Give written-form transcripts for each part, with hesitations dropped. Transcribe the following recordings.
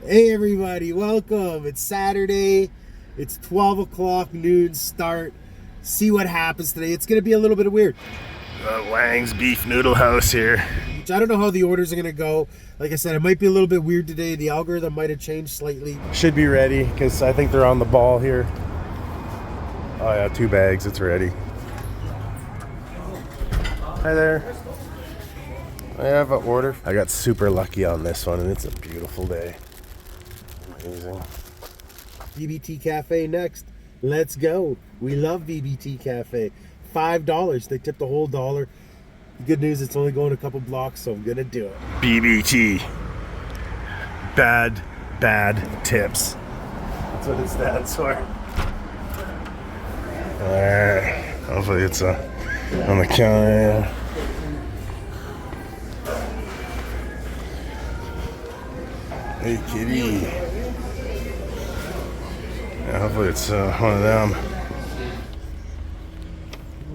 Hey everybody, welcome. It's Saturday. It's 12 o'clock noon start. See what happens today. It's going to be a little bit weird. Wang's Beef Noodle House here. I don't know how the orders are going to go. Like I said, it might be a little bit weird today. The algorithm might have changed slightly. Should be ready because I think they're on the ball here. Oh yeah, 2 bags. It's ready. Hi there. I have an order. I got super lucky on this one and it's a beautiful day. Amazing. BBT Cafe next. Let's go. We love BBT Cafe. $5. They tipped the whole dollar. The good news, it's only going a couple blocks, so I'm going to do it. BBT. Bad tips. That's what it stands for. Alright. Hopefully it's on the counter. Hey kitty. Yeah, hopefully it's one of them.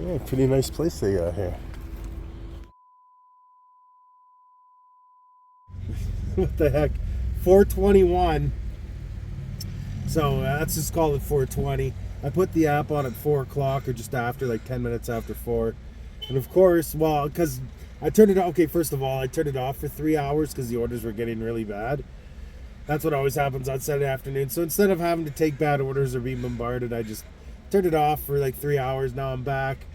Yeah, pretty nice place they got here. What the heck? 4:21. So let's just call it 4:20. I put the app on at 4 o'clock or just after, like 10 minutes after 4. And of course, well, because I turned it off. Okay, first of all, I turned it off for 3 hours because the orders were getting really bad. That's what always happens on Saturday afternoon. So instead of having to take bad orders or being bombarded, I just turned it off for like 3 hours. Now I'm back.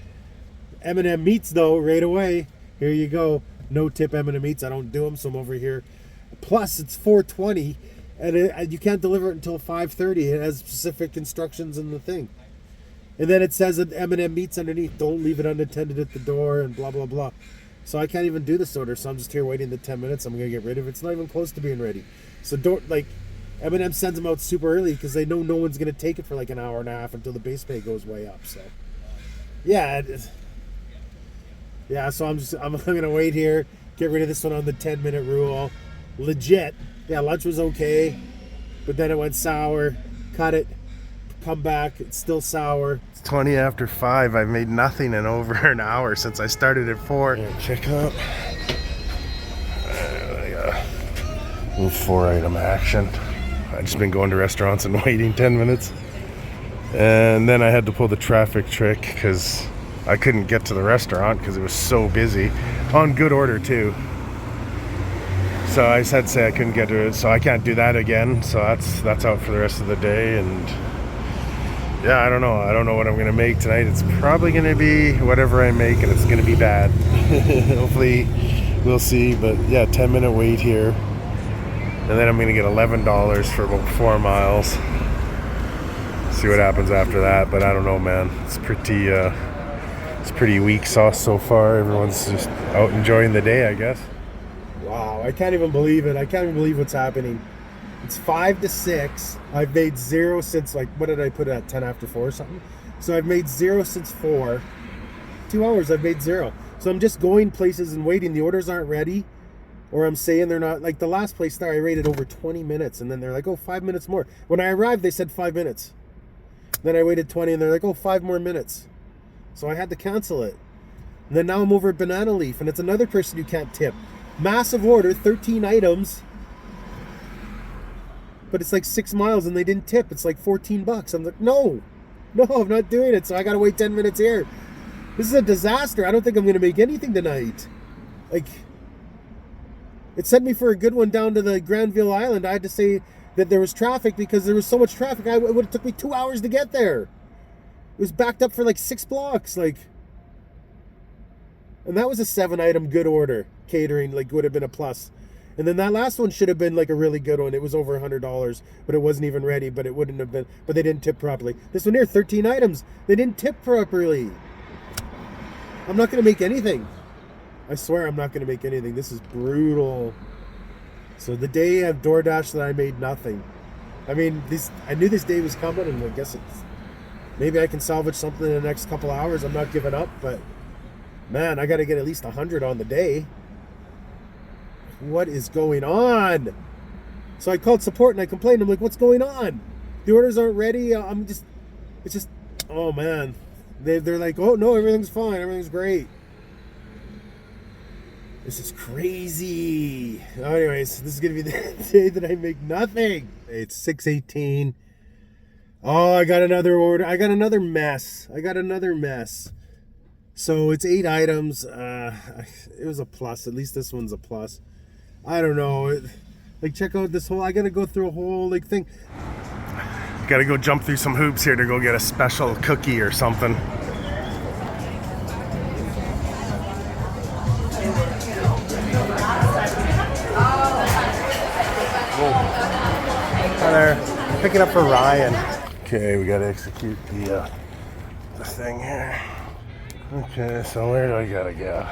M&M meats though, right away. Here you go. No tip M&M meats. I don't do them, so I'm over here. Plus, it's 4:20, and you can't deliver it until 5:30. It has specific instructions in the thing. And then it says that M&M meats underneath. Don't leave it unattended at the door and blah, blah, blah. So I can't even do this order, so I'm just here waiting the 10 minutes. I'm going to get rid of it. It's not even close to being ready. So don't, like, M&M sends them out super early because they know no one's going to take it for like an hour and a half until the base pay goes way up. So, yeah. So I'm going to wait here, get rid of this one on the 10-minute rule. Legit. Yeah, lunch was okay, but then it went sour. Cut it, come back, it's still sour. It's 20 after 5. I've made nothing in over an hour since I started at 4. Yeah, check up. I got a little 4-item action. I've just been going to restaurants and waiting 10 minutes. And then I had to pull the traffic trick because I couldn't get to the restaurant because it was so busy. On good order too. So I just had to say I couldn't get to it, so I can't do that again. So that's out for the rest of the day. And yeah, I don't know what I'm gonna make tonight. It's probably gonna be whatever I make, and it's gonna be bad. Hopefully we'll see. But yeah, 10-minute wait here, and then I'm gonna get $11 for about 4 miles. See what happens after that. But I don't know, man. It's pretty weak sauce so far. Everyone's just out enjoying the day, I guess. Wow, I can't even believe it. I can't even believe what's happening. It's 5 to 6. I've made 0 since, like, what did I put it at, 10 after 4 or something? So I've made 0 since 4. 2 hours, I've made 0. So I'm just going places and waiting. The orders aren't ready, or I'm saying they're not. Like the last place there, I waited over 20 minutes, and then they're like, oh, 5 minutes more. When I arrived, they said 5 minutes. Then I waited 20, and they're like, oh, 5 more minutes. So I had to cancel it. And then now I'm over at Banana Leaf, and it's another person you can't tip. Massive order, 13 items, but it's like 6 miles and they didn't tip. It's like $14. I'm like, no, I'm not doing it. So I gotta wait 10 minutes here. This is a disaster. I don't think I'm gonna make anything tonight. Like, it sent me for a good one down to the Granville Island. I had to say that there was traffic because there was so much traffic. It would have took me 2 hours to get there. It was backed up for like 6 blocks. Like, and that was a 7-item good order. Catering, like, would have been a plus. And then that last one should have been like a really good one. It was over $100, but it wasn't even ready, but it wouldn't have been, but they didn't tip properly. This one here, 13 items. They didn't tip properly. I'm not going to make anything. I swear I'm not going to make anything. This is brutal. So the day of Doordash that I made nothing. I mean, I knew this day was coming, and I guess maybe I can salvage something in the next couple hours. I'm not giving up, but man, I got to get at least 100 on the day. What is going on? So I called support and I complained. I'm like, what's going on? The orders aren't ready. It's just, oh man. They're like, oh no, everything's fine. Everything's great. This is crazy. Anyways, this is gonna be the day that I make nothing. It's 6:18. Oh, I got another order. I got another mess. So it's 8 items. It was a plus. At least this one's a plus. I don't know. Like, check out this whole. I gotta go through a whole like thing. Gotta go jump through some hoops here to go get a special cookie or something. Hi there. Picking up for Ryan. Okay, we gotta execute the thing here. Okay, so where do I gotta go?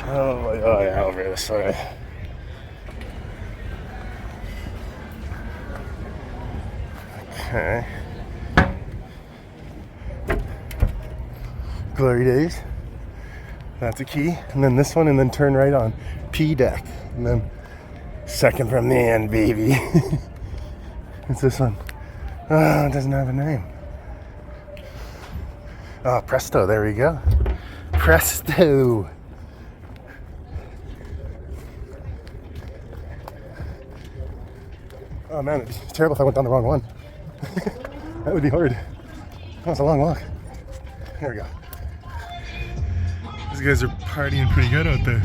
Oh yeah, over this way. Okay. Glory days. That's a key. And then this one, and then turn right on P deck. And then second from the end, baby. It's this one. Oh, it doesn't have a name. Oh, presto, there we go. Presto. Oh man, it'd be terrible if I went down the wrong one. That would be hard. That was a long walk. There we go. These guys are partying pretty good out there.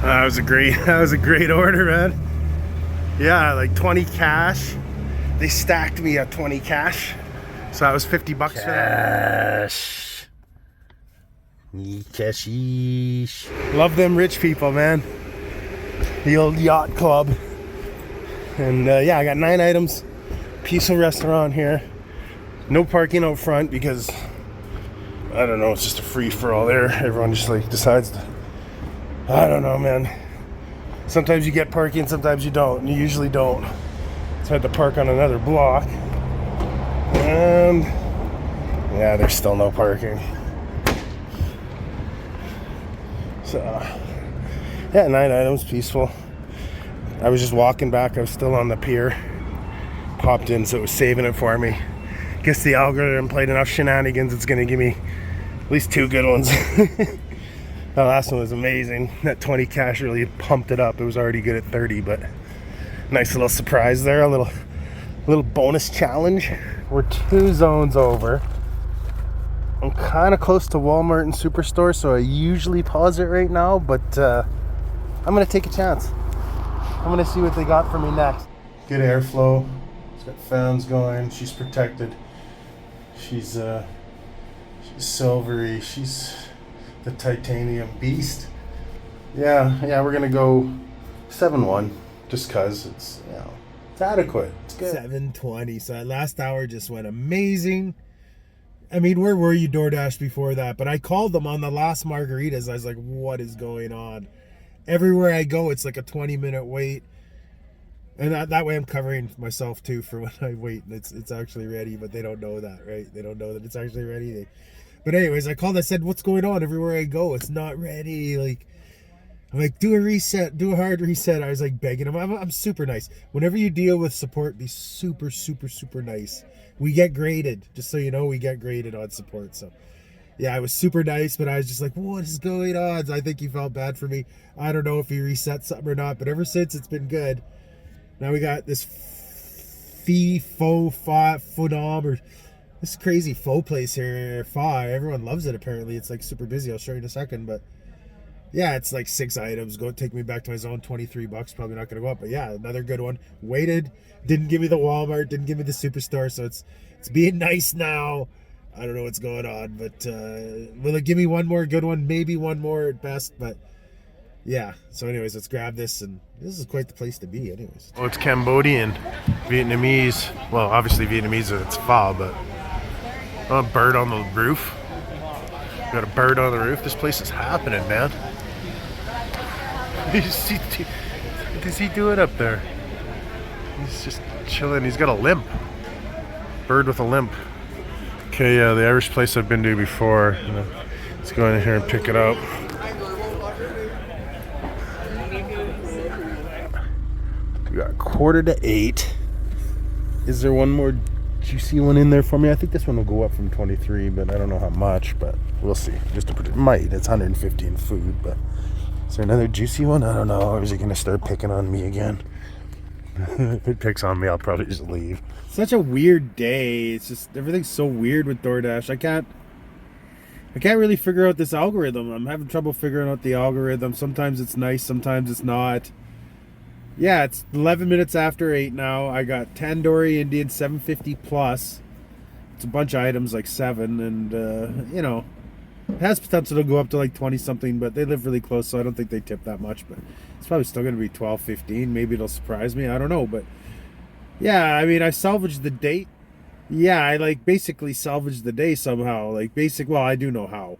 That was a great order, man. Yeah, like 20 cash. They stacked me at 20 cash. So that was $50 for that. Cashish. Love them rich people, man. The old yacht club. And yeah, I got 9 items. Peaceful restaurant here. No parking out front because I don't know, it's just a free for all there. Everyone just like decides to, I don't know, man. Sometimes you get parking, sometimes you don't. And you usually don't. So I had to park on another block. And yeah, there's still no parking. So yeah, 9 items, peaceful. I was just walking back, I was still on the pier. Popped in, so it was saving it for me. Guess the algorithm played enough shenanigans, it's gonna give me at least 2 good ones. The last one was amazing. That 20 cash really pumped it up. It was already good at 30, but nice little surprise there, a little bonus challenge. We're 2 zones over. I'm kind of close to Walmart and Superstore, so I usually pause it right now, but I'm gonna take a chance. I'm gonna see what they got for me next. Good airflow. It's got fans going. She's protected. She's silvery. She's the titanium beast. Yeah, we're gonna go 7-1, just cause it's, you know, it's adequate. It's good. 7:20. So that last hour just went amazing. I mean, where were you, Doordash, before that? But I called them on the last margaritas. I was like, what is going on? Everywhere I go, it's like a 20-minute wait. And that way I'm covering myself too for when I wait and it's actually ready, but they don't know that, right? They don't know that it's actually ready. But anyways, I called, I said, what's going on? Everywhere I go, it's not ready. Like, I'm like, do a reset, do a hard reset. I was like begging them. I'm super nice. Whenever you deal with support, be super, super, super nice. We get graded, just so you know, we get graded on support. So yeah, I was super nice, but I was just like, what is going on? So I think he felt bad for me. I don't know if he reset something or not, but ever since it's been good. Now we got this Phenom, or this crazy faux place here. Everyone loves it apparently. It's like super busy. I'll show you in a second, but yeah, it's like 6 items. Go take me back to my zone. $23. Probably not gonna go up, but yeah, another good one. Waited. Didn't give me the Walmart. Didn't give me the Superstore. So it's being nice now. I don't know what's going on, but will it give me one more good one? Maybe one more at best, but. Yeah, so anyways, let's grab this, and this is quite the place to be anyways. Oh, it's Cambodian, Vietnamese. Well, obviously Vietnamese it's pho, but a bird on the roof. Got a bird on the roof. This place is happening, man. What is he doing up there? He's just chilling. He's got a limp. Bird with a limp. Okay, the Irish place I've been to before. Let's go in here and pick it up. We got 7:45. Is there one more juicy one in there for me. I think this one will go up from 23, but I don't know how much, but we'll see. Just to put it, might. It's 150 in food, but is there another juicy one? I don't know. Or is he going to start picking on me again? If it picks on me, I'll probably just leave. Such a weird day. It's just everything's so weird with DoorDash. I can't really figure out this algorithm. I'm having trouble figuring out the algorithm. Sometimes it's nice, sometimes it's not. Yeah, it's 11 minutes after 8 now. I got tandoori Indian 750 plus. It's a bunch of items, like 7, and you know, it has potential to go up to like 20 something, but they live really close, so I don't think they tip that much. But it's probably still going to be 12, 15. Maybe it'll surprise me. I don't know, but yeah, I mean, I salvaged the date. Yeah, I like basically salvaged the day somehow. Like well, I do know how.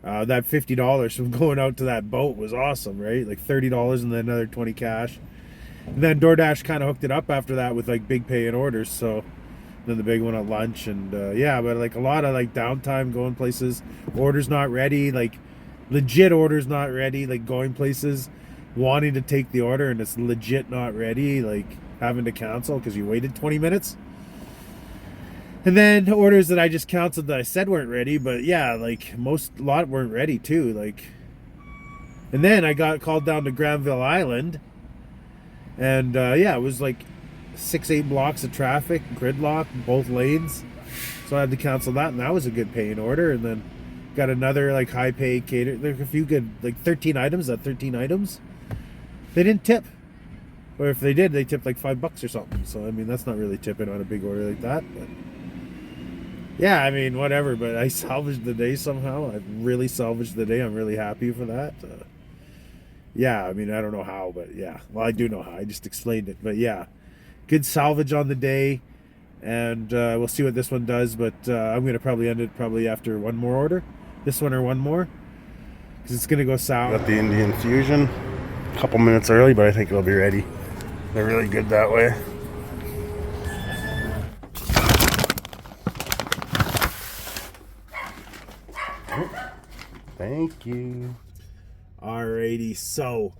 That $50 from going out to that boat was awesome, right? Like $30 and then another 20 cash. And then DoorDash kind of hooked it up after that with like big paying orders. So then the big one at lunch, and yeah, but like a lot of like downtime going places, orders not ready, like legit orders not ready, like going places, wanting to take the order and it's legit not ready, like having to cancel because you waited 20 minutes. And then orders that I just canceled that I said weren't ready, but yeah, like a lot weren't ready too. Like, and then I got called down to Granville Island, and yeah, it was like 6-8 blocks of traffic, gridlock, both lanes. So I had to cancel that, and that was a good paying order. And then got another like high paid cater. There's a few good, like 13 items. That 13 items, they didn't tip. Or if they did, they tipped like $5 or something. So I mean, that's not really tipping on a big order like that, but. Yeah, I mean, whatever, but I salvaged the day somehow. I really salvaged the day. I'm really happy for that. Yeah, I mean, I don't know how, but yeah. Well, I do know how. I just explained it. But yeah, good salvage on the day. And we'll see what this one does. But I'm going to probably end it probably after one more order. This one or one more. Because it's going to go south. Got the Indian Fusion. A couple minutes early, but I think it'll be ready. They're really good that way. Thank you. Alrighty, so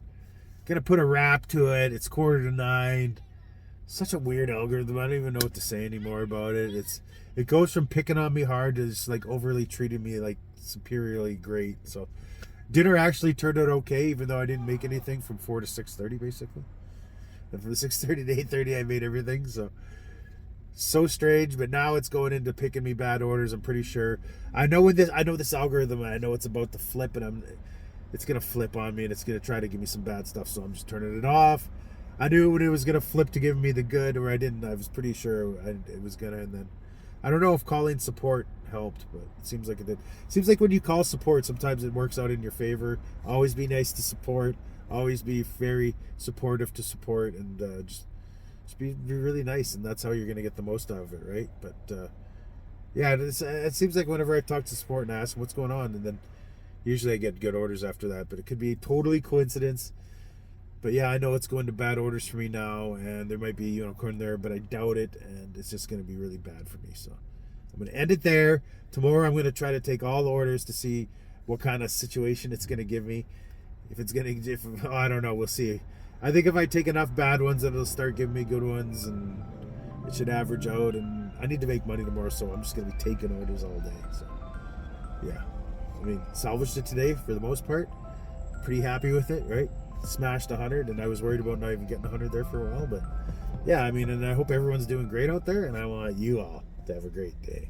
gonna put a wrap to it. It's 8:45. Such a weird algorithm. I don't even know what to say anymore about it. It goes from picking on me hard to just like overly treating me like superiorly great. So dinner actually turned out okay, even though I didn't make anything from 4 to 6:30 basically. And from 6:30 to 8:30 I made everything. So strange, but now it's going into picking me bad orders. I'm pretty sure. I know this algorithm, and I know it's about to flip, and it's gonna flip on me, and it's gonna try to give me some bad stuff. So I'm just turning it off. I knew when it was gonna flip to give me the good, or I didn't. I was pretty sure it was gonna, and then I don't know if calling support helped, but it seems like it did. It seems like when you call support, sometimes it works out in your favor. Always be nice to support. Always be very supportive to support, and just be really nice, and that's how you're going to get the most out of it, right? But yeah, it seems like whenever I talk to support and ask what's going on, and then usually I get good orders after that, but it could be totally coincidence. But yeah, I know it's going to bad orders for me now, and there might be unicorn there, but I doubt it, and it's just going to be really bad for me. So I'm going to end it there. Tomorrow I'm going to try to take all the orders to see what kind of situation it's going to give me. I don't know, we'll see. I think if I take enough bad ones, then it'll start giving me good ones, and it should average out. And I need to make money tomorrow, so I'm just going to be taking orders all day. So, yeah. I mean, salvaged it today for the most part. Pretty happy with it, right? Smashed 100, and I was worried about not even getting 100 there for a while. But, yeah, I mean, and I hope everyone's doing great out there, and I want you all to have a great day.